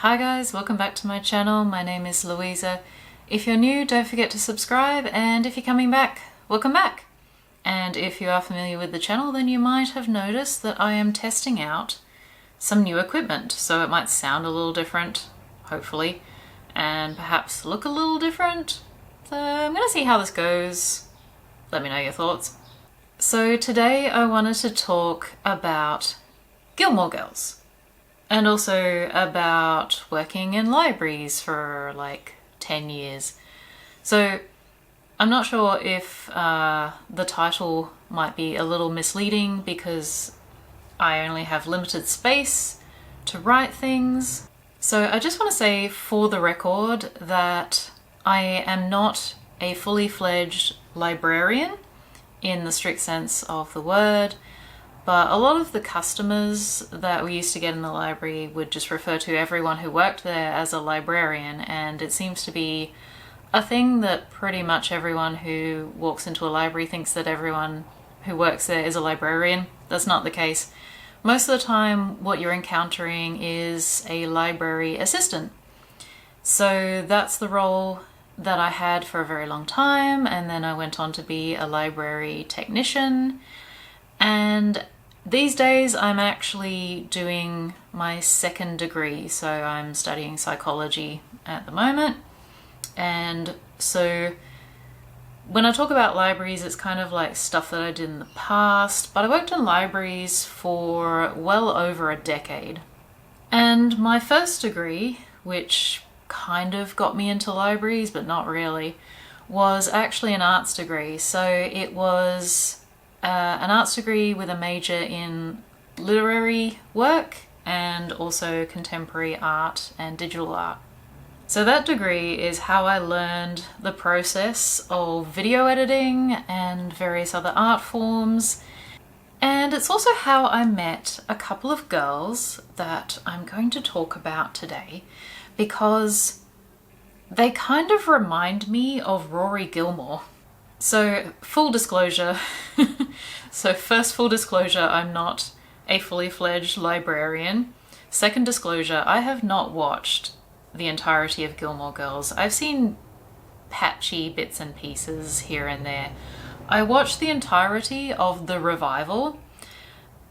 Hi guys, welcome back to my channel. My name is Louisa. If you're new, don't forget to subscribe, and if you're coming back, welcome back. And if you are familiar with the channel, then you might have noticed that I am testing out some new equipment. So it might sound a little different, hopefully, and perhaps look a little different. So I'm gonna see how this goes. Let me know your thoughts. So today I wanted to talk about Gilmore Girls. And also about working in libraries for like 10 years. So I'm not sure if the title might be a little misleading because I only have limited space to write things. So I just want to say for the record that I am not a fully fledged librarian in the strict sense of the word. But a lot of the customers that we used to get in the library would just refer to everyone who worked there as a librarian, and it seems to be a thing that pretty much everyone who walks into a library thinks that everyone who works there is a librarian. That's not the case. Most of the time what you're encountering is a library assistant. So that's the role that I had for a very long time, and then I went on to be a library technician. And these days I'm actually doing my second degree, so I'm studying psychology at the moment. And so when I talk about libraries, it's kind of like stuff that I did in the past, but I worked in libraries for well over a decade. And my first degree, which kind of got me into libraries, but not really, was actually an arts degree. So it was an arts degree with a major in literary work and also contemporary art and digital art. So that degree is how I learned the process of video editing and various other art forms. And it's also how I met a couple of girls that I'm going to talk about today, because they kind of remind me of Rory Gilmore. So full disclosure, first full disclosure, I'm not a fully fledged librarian. Second disclosure, I have not watched the entirety of Gilmore Girls. I've seen patchy bits and pieces here and there. I watched the entirety of the revival,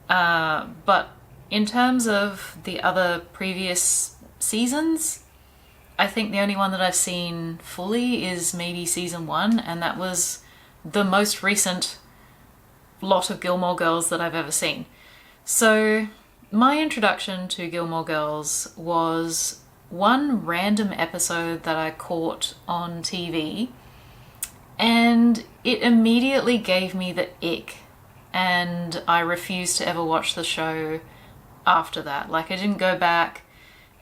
but in terms of the other previous seasons, I think the only one that I've seen fully is maybe season 1, and that was the most recent lot of Gilmore Girls that I've ever seen. So my introduction to Gilmore Girls was one random episode that I caught on TV, and it immediately gave me the ick, and I refused to ever watch the show after that. Like, I didn't go back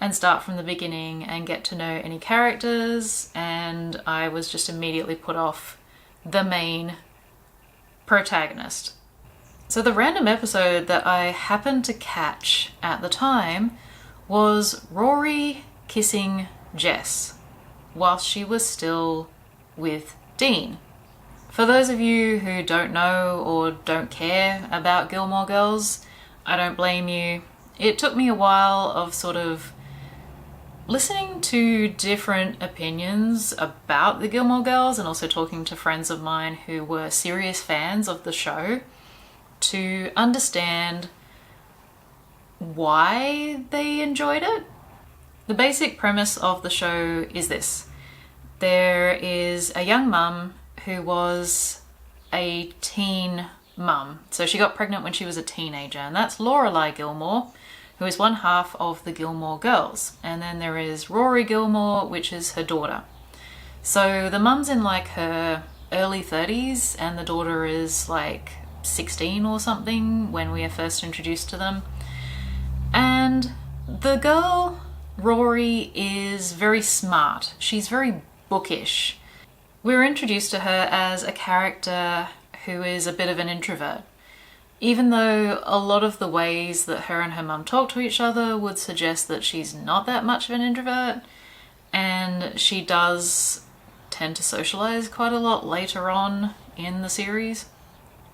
and start from the beginning and get to know any characters, and I was just immediately put off the main protagonist. So the random episode that I happened to catch at the time was Rory kissing Jess whilst she was still with Dean. For those of you who don't know or don't care about Gilmore Girls, I don't blame you. It took me a while of sort of listening to different opinions about the Gilmore Girls and also talking to friends of mine who were serious fans of the show to understand why they enjoyed it. The basic premise of the show is this. There is a young mum who was a teen mum. So she got pregnant when she was a teenager, and that's Lorelai Gilmore, who is one half of the Gilmore Girls. And then there is Rory Gilmore, which is her daughter. So the mum's in like her early 30s and the daughter is like 16 or something when we are first introduced to them. And the girl, Rory, is very smart. She's very bookish. We're introduced to her as a character who is a bit of an introvert, even though a lot of the ways that her and her mum talk to each other would suggest that she's not that much of an introvert, and she does tend to socialize quite a lot later on in the series.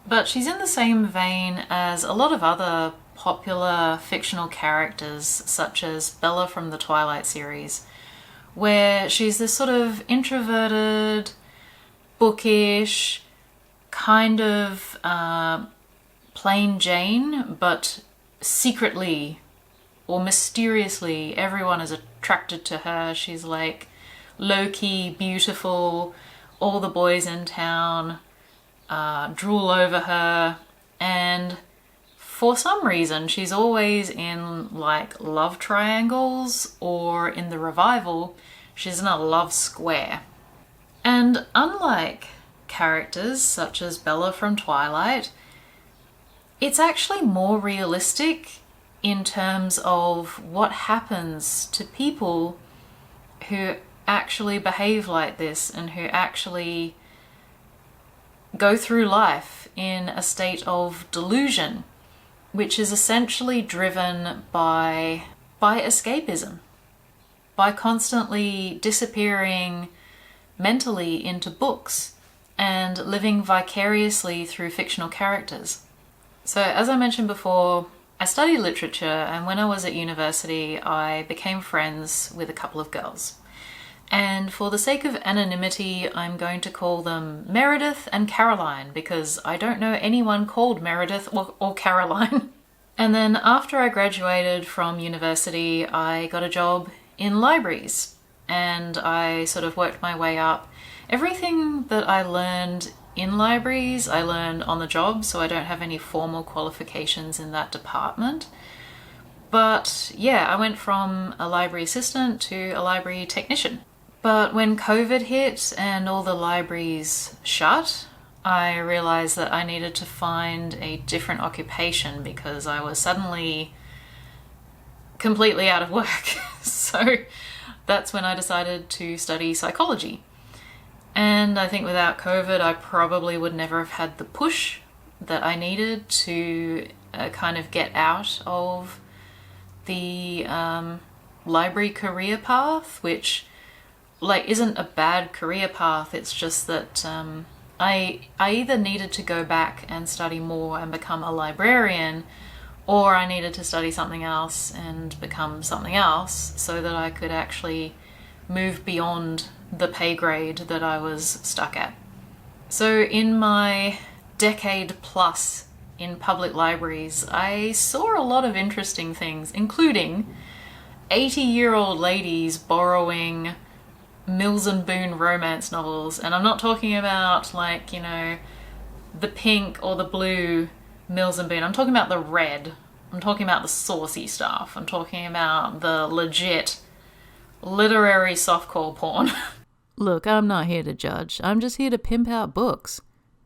But she's in the same vein as a lot of other popular fictional characters such as Bella from the Twilight series, where she's this sort of introverted, bookish, kind of plain Jane, but secretly or mysteriously everyone is attracted to her. She's like low-key beautiful, all the boys in town drool over her, and for some reason she's always in like love triangles, or in the revival she's in a love square. And unlike characters such as Bella from Twilight, it's actually more realistic in terms of what happens to people who actually behave like this and who actually go through life in a state of delusion, which is essentially driven by escapism, by constantly disappearing mentally into books and living vicariously through fictional characters. So as I mentioned before, I studied literature, and when I was at university I became friends with a couple of girls. And for the sake of anonymity, I'm going to call them Meredith and Caroline, because I don't know anyone called Meredith or Caroline. And then after I graduated from university, I got a job in libraries, and I sort of worked my way up. Everything that I learned in libraries, I learned on the job, so I don't have any formal qualifications in that department. But yeah, I went from a library assistant to a library technician. But when COVID hit and all the libraries shut, I realized that I needed to find a different occupation because I was suddenly completely out of work. So that's when I decided to study psychology. And I think without COVID, I probably would never have had the push that I needed to kind of get out of the library career path, which like isn't a bad career path. It's just that I either needed to go back and study more and become a librarian, or I needed to study something else and become something else so that I could actually move beyond the pay grade that I was stuck at. So in my decade plus in public libraries, I saw a lot of interesting things, including 80-year-old ladies borrowing Mills and Boon romance novels. And I'm not talking about like, you know, the pink or the blue Mills and Boon. I'm talking about the red. I'm talking about the saucy stuff. I'm talking about the legit literary softcore porn. Look, I'm not here to judge. I'm just here to pimp out books.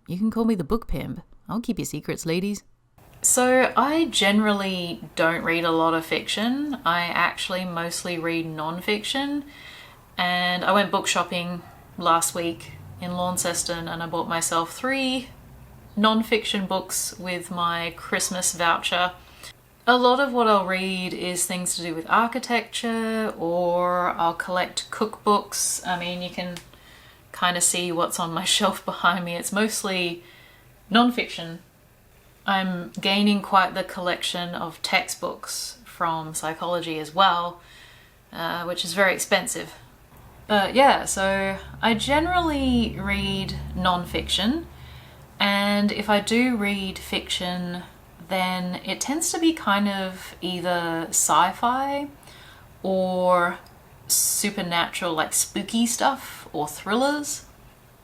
You can call me the book pimp. I'll keep your secrets, ladies. So I generally don't read a lot of fiction. I actually mostly read non-fiction. And I went book shopping last week in Launceston and I bought myself 3 non-fiction books with my Christmas voucher. A lot of what I'll read is things to do with architecture, or I'll collect cookbooks. I mean, you can kind of see what's on my shelf behind me. It's mostly non-fiction. I'm gaining quite the collection of textbooks from psychology as well, which is very expensive. But yeah, so I generally read non-fiction, and if I do read fiction, then it tends to be kind of either sci-fi or supernatural, like spooky stuff, or thrillers.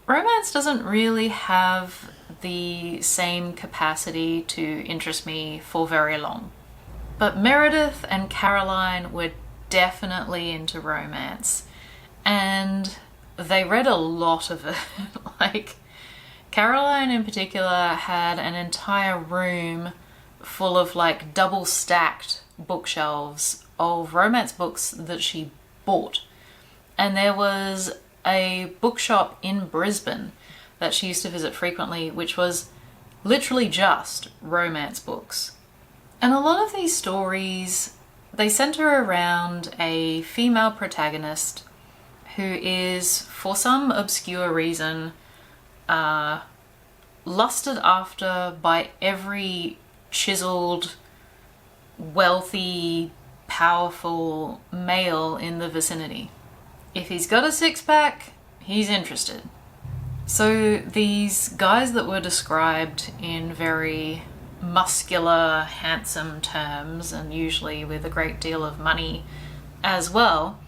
Romance doesn't really have the same capacity to interest me for very long. But Meredith and Caroline were definitely into romance, and they read a lot of it. Like, Caroline in particular had an entire room full of like double stacked bookshelves of romance books that she bought. And there was a bookshop in Brisbane that she used to visit frequently, which was literally just romance books. And a lot of these stories, they center around a female protagonist who is, for some obscure reason, lusted after by every chiseled wealthy, powerful male in the vicinity. If he's got a six-pack, he's interested. So these guys that were described in very muscular, handsome terms, and usually with a great deal of money as well,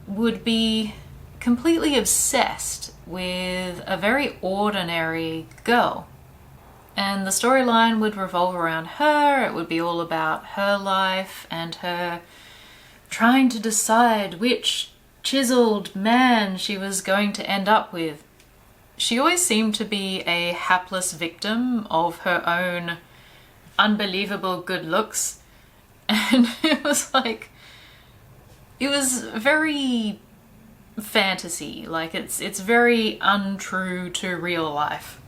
would be completely obsessed with a very ordinary girl. And the storyline would revolve around her. It would be all about her life and her trying to decide which chiseled man she was going to end up with. She always seemed to be a hapless victim of her own unbelievable good looks. And it was very fantasy. Like, it's very untrue to real life.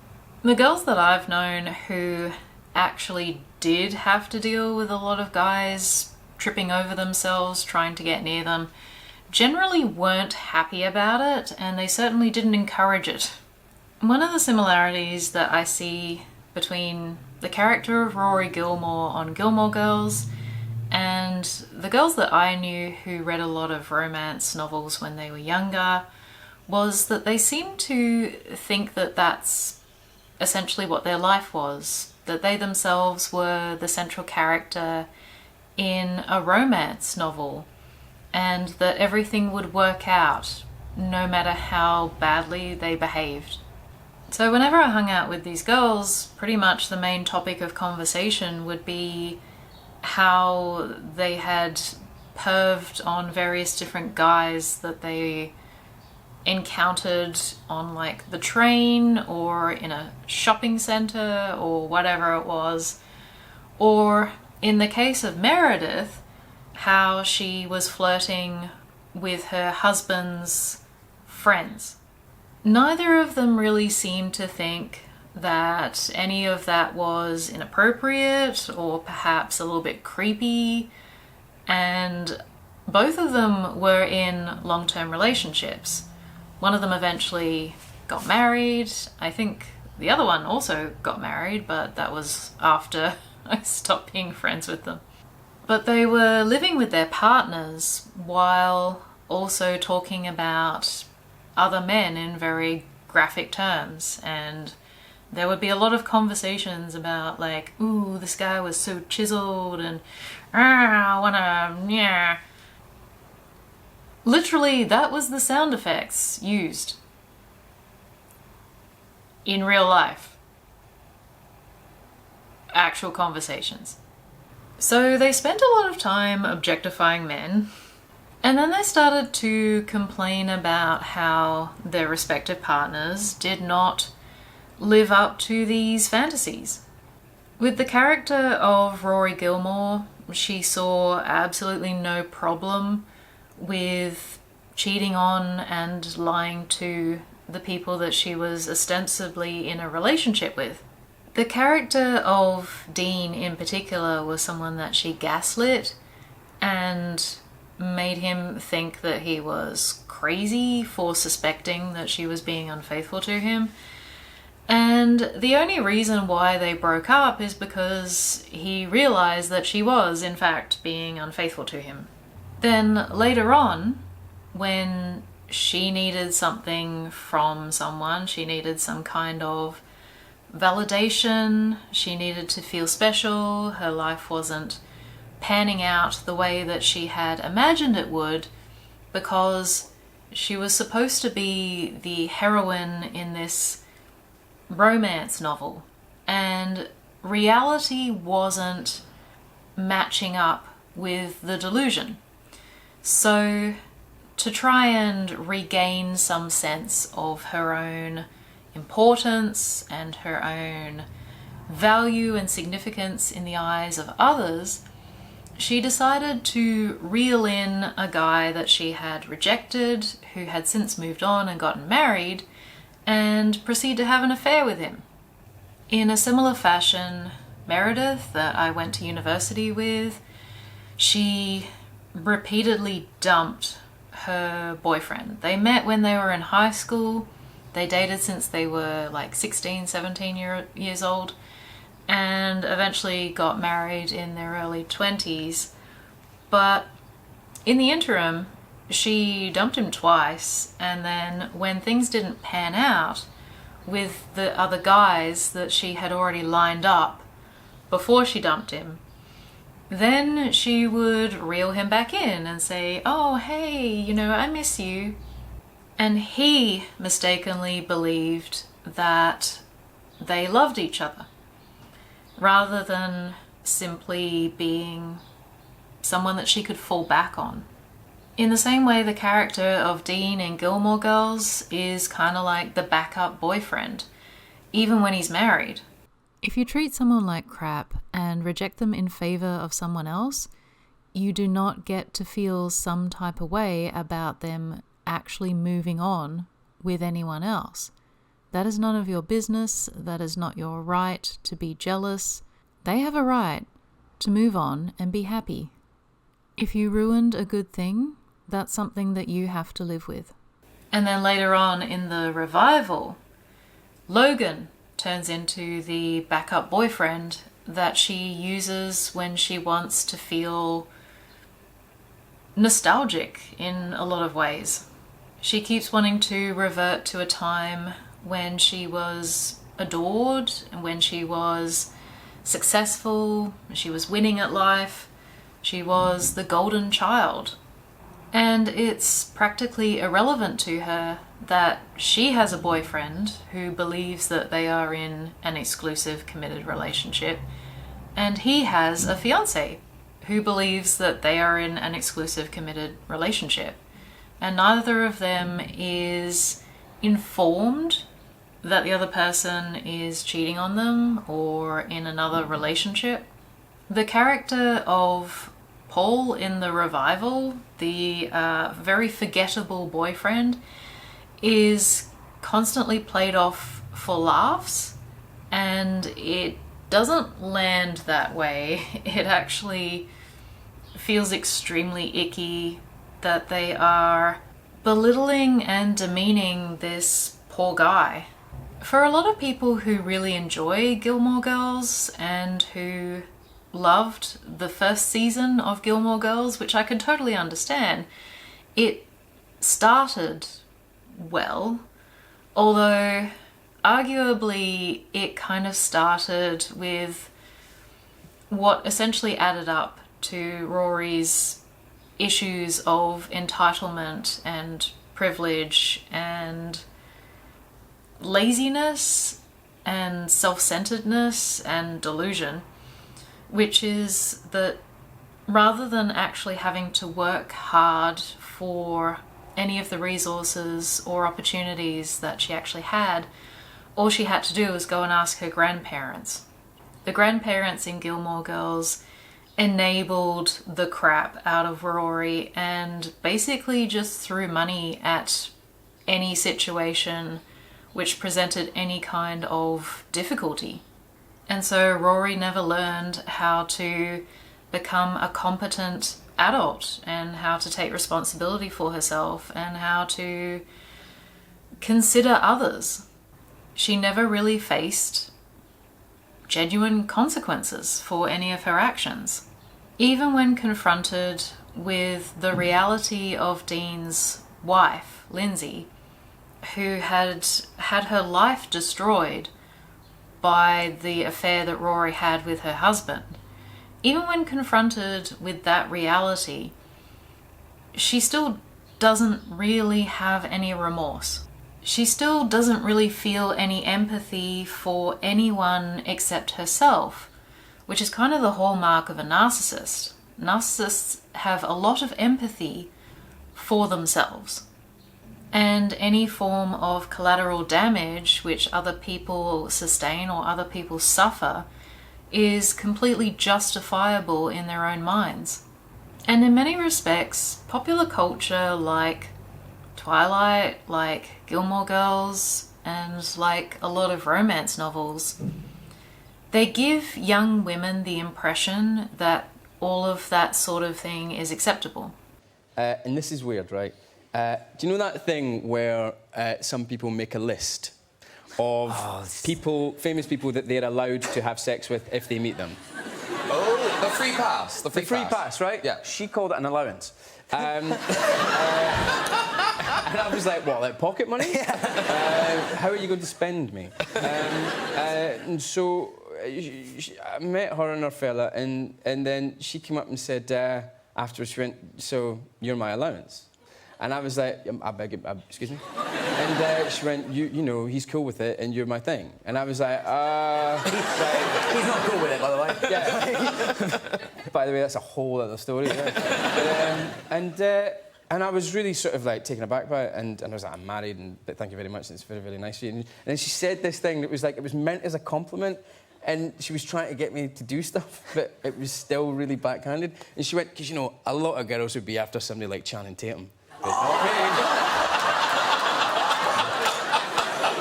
The girls that I've known who actually did have to deal with a lot of guys tripping over themselves trying to get near them generally weren't happy about it, and they certainly didn't encourage it. One of the similarities that I see between the character of Rory Gilmore on Gilmore Girls and the girls that I knew who read a lot of romance novels when they were younger was that they seemed to think that that's essentially what their life was, that they themselves were the central character in a romance novel, and that everything would work out no matter how badly they behaved. So whenever I hung out with these girls, pretty much the main topic of conversation would be how they had perved on various different guys that they encountered on like the train or in a shopping center or whatever it was. Or in the case of Meredith, how she was flirting with her husband's friends. Neither of them really seemed to think that any of that was inappropriate or perhaps a little bit creepy, and both of them were in long-term relationships. One of them eventually got married. I think the other one also got married, but that was after I stopped being friends with them. But they were living with their partners while also talking about other men in very graphic terms, and there would be a lot of conversations about like, ooh, this guy was so chiseled and I wanna, yeah. Literally, that was the sound effects used in real life. Actual conversations. So they spent a lot of time objectifying men, and then they started to complain about how their respective partners did not live up to these fantasies. With the character of Rory Gilmore, she saw absolutely no problem with cheating on and lying to the people that she was ostensibly in a relationship with. The character of Dean in particular was someone that she gaslit and made him think that he was crazy for suspecting that she was being unfaithful to him. And the only reason why they broke up is because he realized that she was, in fact, being unfaithful to him. Then later on, when she needed something from someone, she needed some kind of validation, she needed to feel special, her life wasn't panning out the way that she had imagined it would, because she was supposed to be the heroine in this romance novel, and reality wasn't matching up with the delusion. So to try and regain some sense of her own importance and her own value and significance in the eyes of others, she decided to reel in a guy that she had rejected, who had since moved on and gotten married, and proceed to have an affair with him. In a similar fashion, Meredith, that I went to university with, she repeatedly dumped her boyfriend. They met when they were in high school. They dated since they were like 16, 17 years old. and eventually got married in their early 20s. But in the interim, she dumped him twice, and then when things didn't pan out with the other guys that she had already lined up before she dumped him, then she would reel him back in and say, "Oh, hey, I miss you." And he mistakenly believed that they loved each other, rather than simply being someone that she could fall back on. In the same way, the character of Dean in Gilmore Girls is kind of like the backup boyfriend, even when he's married. If you treat someone like crap and reject them in favour of someone else, you do not get to feel some type of way about them actually moving on with anyone else. That is none of your business. That is not your right to be jealous. They have a right to move on and be happy. If you ruined a good thing, that's something that you have to live with. And then later on in the revival, Logan turns into the backup boyfriend that she uses when she wants to feel nostalgic in a lot of ways. She keeps wanting to revert to a time when she was adored and when she was successful, she was winning at life, she was the golden child. And it's practically irrelevant to her that she has a boyfriend who believes that they are in an exclusive committed relationship, and he has a fiancé who believes that they are in an exclusive committed relationship. And neither of them is informed that the other person is cheating on them or in another relationship. The character of Paul in the revival, the very forgettable boyfriend, is constantly played off for laughs, and it doesn't land that way. It actually feels extremely icky that they are belittling and demeaning this poor guy. For a lot of people who really enjoy Gilmore Girls and who loved the first season of Gilmore Girls, which I can totally understand, it started well, although arguably it kind of started with what essentially added up to Rory's issues of entitlement and privilege and laziness and self-centeredness and delusion, which is that rather than actually having to work hard for any of the resources or opportunities that she actually had, all she had to do was go and ask her grandparents. The grandparents in Gilmore Girls enabled the crap out of Rory and basically just threw money at any situation which presented any kind of difficulty. And so Rory never learned how to become a competent adult and how to take responsibility for herself and how to consider others. She never really faced genuine consequences for any of her actions. Even when confronted with the reality of Dean's wife, Lindsay, who had had her life destroyed by the affair that Rory had with her husband, even when confronted with that reality, she still doesn't really have any remorse. She still doesn't really feel any empathy for anyone except herself, which is kind of the hallmark of a narcissist. Narcissists have a lot of empathy for themselves. And any form of collateral damage which other people sustain or other people suffer is completely justifiable in their own minds. And in many respects, popular culture like Twilight, like Gilmore Girls, and like a lot of romance novels, they give young women the impression that all of that sort of thing is acceptable. And this is weird, right? Do you know that thing where some people make a list of famous people that they're allowed to have sex with if they meet them. Oh, the free pass. The free pass, right? Yeah. She called it an allowance. And I was like, what, like pocket money? How are you going to spend me? And so I met her and her fella, and then she came up and said, afterwards, she went, so you're my allowance? And I was like, I beg you, excuse me? And she went, you know, he's cool with it, and you're my thing. And I was like, He's not cool with it, by the way. Yeah. By the way, that's a whole other story. Yeah. And I was really sort of like taken aback by it, and I was like, I'm married, but thank you very much, it's very, very nice of you. And then she said this thing that was like, it was meant as a compliment, and she was trying to get me to do stuff, but it was still really backhanded. And she went, because, you know, a lot of girls would be after somebody like Channing Tatum. But not me.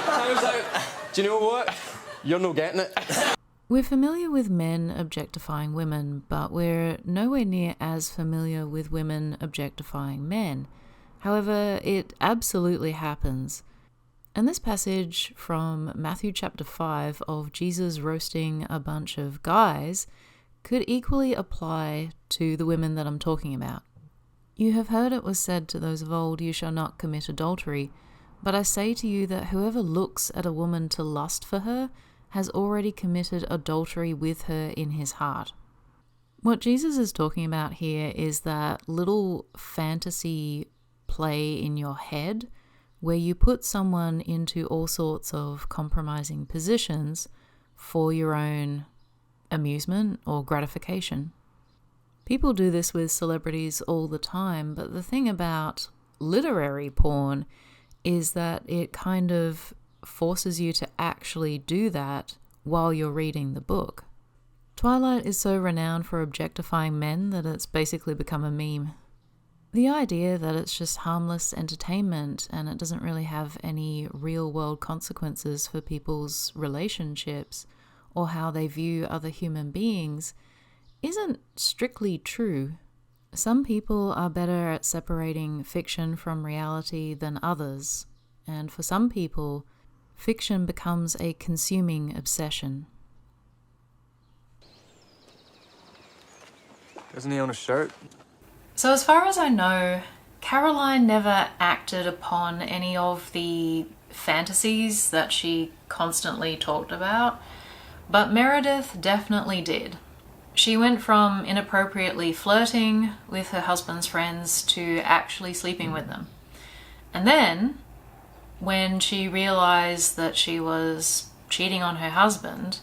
I was like, do you know what? You're not getting it. We're familiar with men objectifying women, but we're nowhere near as familiar with women objectifying men. However, it absolutely happens. And this passage from Matthew chapter 5 of Jesus roasting a bunch of guys could equally apply to the women that I'm talking about. You have heard it was said to those of old, you shall not commit adultery. But I say to you that whoever looks at a woman to lust for her has already committed adultery with her in his heart. What Jesus is talking about here is that little fantasy play in your head where you put someone into all sorts of compromising positions for your own amusement or gratification. People do this with celebrities all the time, but the thing about literary porn is that it kind of forces you to actually do that while you're reading the book. Twilight is so renowned for objectifying men that it's basically become a meme. The idea that it's just harmless entertainment and it doesn't really have any real-world consequences for people's relationships or how they view other human beings isn't strictly true. Some people are better at separating fiction from reality than others, and for some people, fiction becomes a consuming obsession. Doesn't he own a shirt? So as far as I know, Caroline never acted upon any of the fantasies that she constantly talked about, but Meredith definitely did. She went from inappropriately flirting with her husband's friends to actually sleeping with them. And then, when she realized that she was cheating on her husband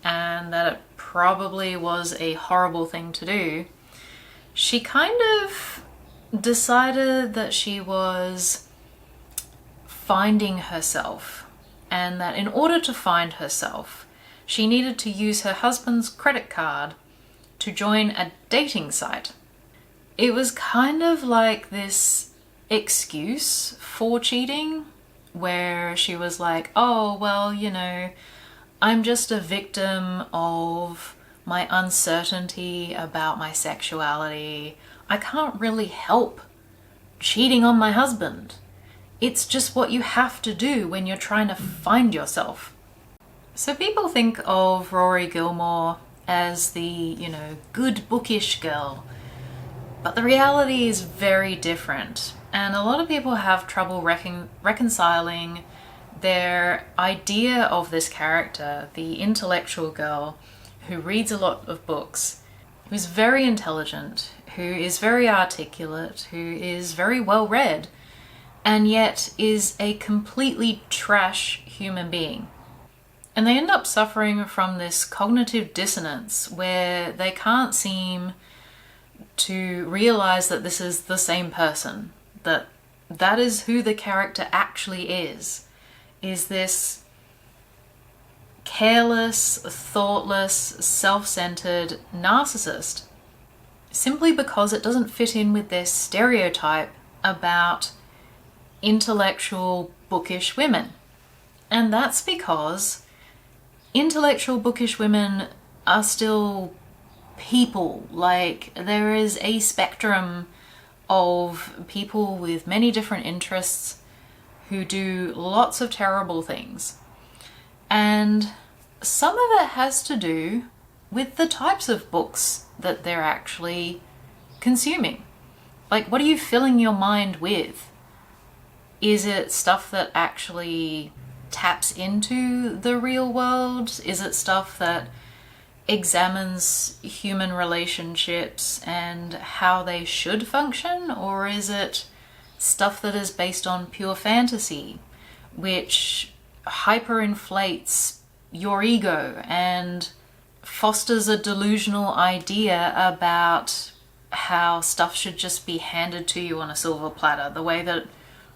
and that it probably was a horrible thing to do, she kind of decided that she was finding herself, and that in order to find herself, she needed to use her husband's credit card to join a dating site. It was kind of like this excuse for cheating, where she was like, oh, well, you know, I'm just a victim of my uncertainty about my sexuality. I can't really help cheating on my husband. It's just what you have to do when you're trying to find yourself. So people think of Rory Gilmore as the, you know, good bookish girl, but the reality is very different. And a lot of people have trouble reconciling their idea of this character, the intellectual girl who reads a lot of books, who's very intelligent, who is very articulate, who is very well read, and yet is a completely trash human being. And they end up suffering from this cognitive dissonance where they can't seem to realize that this is the same person, that that is who the character actually is this careless, thoughtless, self-centered narcissist, simply because it doesn't fit in with their stereotype about intellectual, bookish women. And that's because intellectual, bookish women are still people. Like, there is a spectrum of people with many different interests who do lots of terrible things. And some of it has to do with the types of books that they're actually consuming. Like, what are you filling your mind with? Is it stuff that actually taps into the real world? Is it stuff that examines human relationships and how they should function? Or is it stuff that is based on pure fantasy, which hyperinflates your ego and fosters a delusional idea about how stuff should just be handed to you on a silver platter, the way that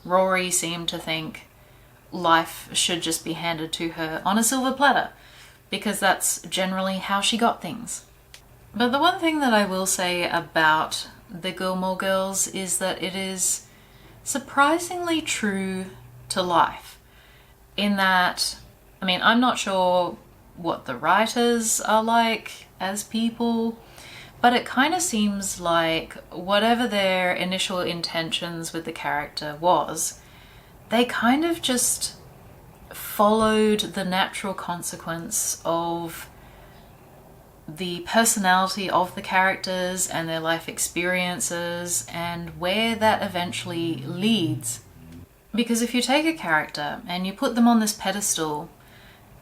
Rory seemed to think life should just be handed to her on a silver platter, because that's generally how she got things. But the one thing that I will say about the Gilmore Girls is that it is surprisingly true to life, in that, I mean, I'm not sure what the writers are like as people, but it kind of seems like whatever their initial intentions with the character was, they kind of just followed the natural consequence of the personality of the characters and their life experiences and where that eventually leads. Because if you take a character and you put them on this pedestal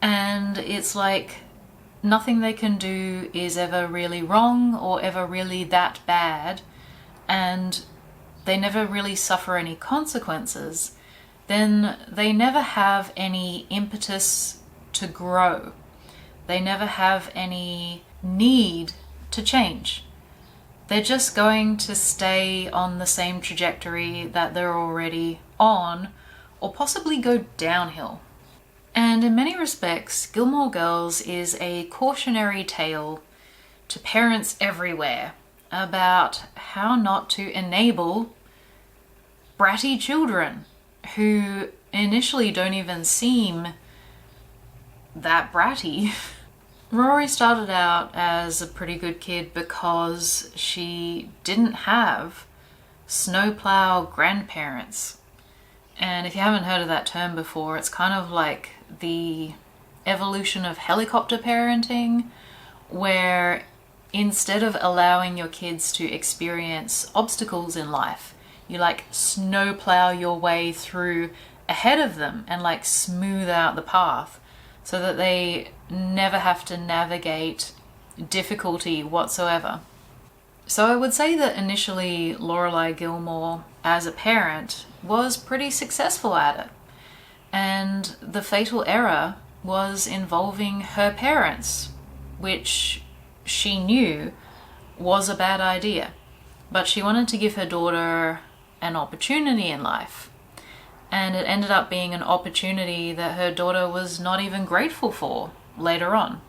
and it's like nothing they can do is ever really wrong or ever really that bad, and they never really suffer any consequences, then they never have any impetus to grow. They never have any need to change. They're just going to stay on the same trajectory that they're already on, or possibly go downhill. And in many respects, Gilmore Girls is a cautionary tale to parents everywhere about how not to enable bratty children who initially don't even seem that bratty. Rory started out as a pretty good kid because she didn't have snowplow grandparents. And if you haven't heard of that term before, it's kind of like the evolution of helicopter parenting, where instead of allowing your kids to experience obstacles in life, you like snowplow your way through ahead of them and like smooth out the path so that they never have to navigate difficulty whatsoever. So I would say that initially Lorelai Gilmore, as a parent, was pretty successful at it. And the fatal error was involving her parents, which she knew was a bad idea. But she wanted to give her daughter an opportunity in life. And it ended up being an opportunity that her daughter was not even grateful for later on.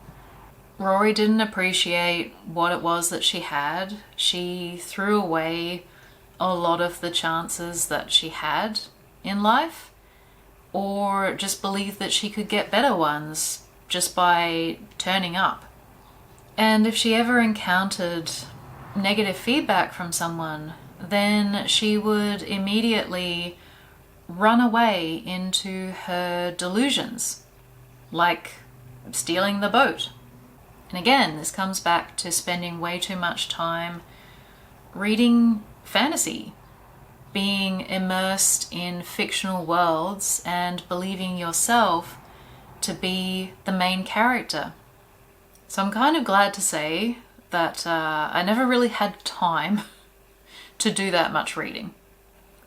Rory didn't appreciate what it was that she had. She threw away a lot of the chances that she had in life, or just believed that she could get better ones just by turning up. And if she ever encountered negative feedback from someone, then she would immediately run away into her delusions, like stealing the boat. And again, this comes back to spending way too much time reading fantasy, being immersed in fictional worlds and believing yourself to be the main character. So I'm kind of glad to say that I never really had time to do that much reading.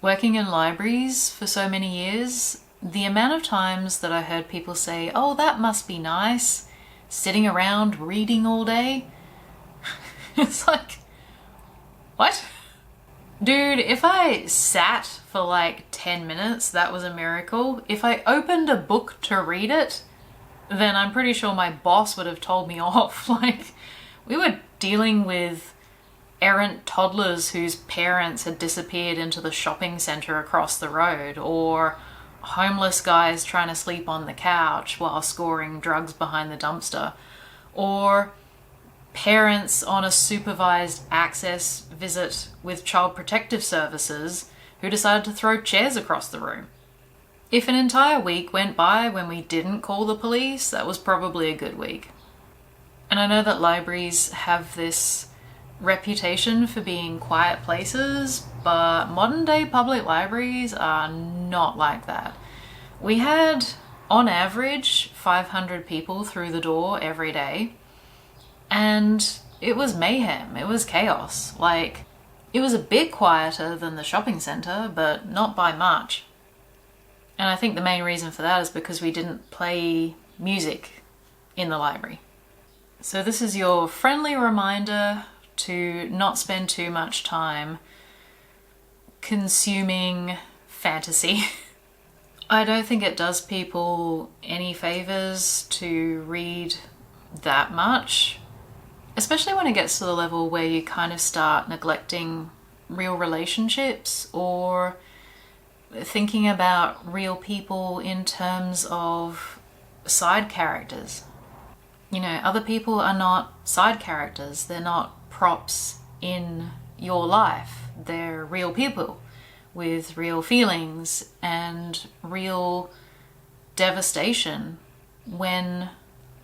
Working in libraries for so many years, the amount of times that I heard people say, "Oh, that must be nice, sitting around reading all day." It's like, what? Dude, if I sat for like 10 minutes, that was a miracle. If I opened a book to read it, then I'm pretty sure my boss would have told me off. Like, we were dealing with errant toddlers whose parents had disappeared into the shopping centre across the road, or homeless guys trying to sleep on the couch while scoring drugs behind the dumpster, or parents on a supervised access visit with Child Protective Services who decided to throw chairs across the room. If an entire week went by when we didn't call the police, that was probably a good week. And I know that libraries have this reputation for being quiet places, but modern day public libraries are not like that. We had, on average, 500 people through the door every day, and it was mayhem, it was chaos. Like, it was a bit quieter than the shopping centre, but not by much. And I think the main reason for that is because we didn't play music in the library. So this is your friendly reminder to not spend too much time consuming fantasy. I don't think it does people any favours to read that much, especially when it gets to the level where you kind of start neglecting real relationships or thinking about real people in terms of side characters. You know, other people are not side characters, they're not props in your life. They're real people with real feelings and real devastation when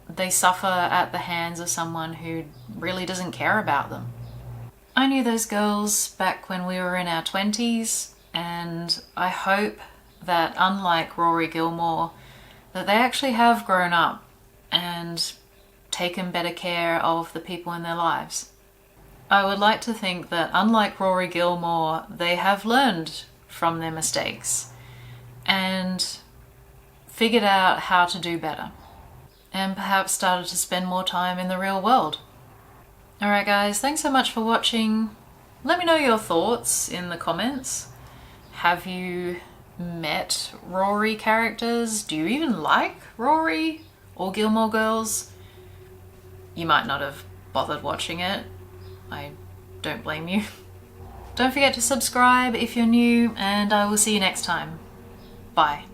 they suffer at the hands of someone who really doesn't care about them. I knew those girls back when we were in our 20s, and I hope that, unlike Rory Gilmore, that they actually have grown up and taken better care of the people in their lives. I would like to think that, unlike Rory Gilmore, they have learned from their mistakes and figured out how to do better, and perhaps started to spend more time in the real world. Alright guys, thanks so much for watching. Let me know your thoughts in the comments. Have you met Rory characters? Do you even like Rory or Gilmore Girls? You might not have bothered watching it. I don't blame you. Don't forget to subscribe if you're new, and I will see you next time. Bye.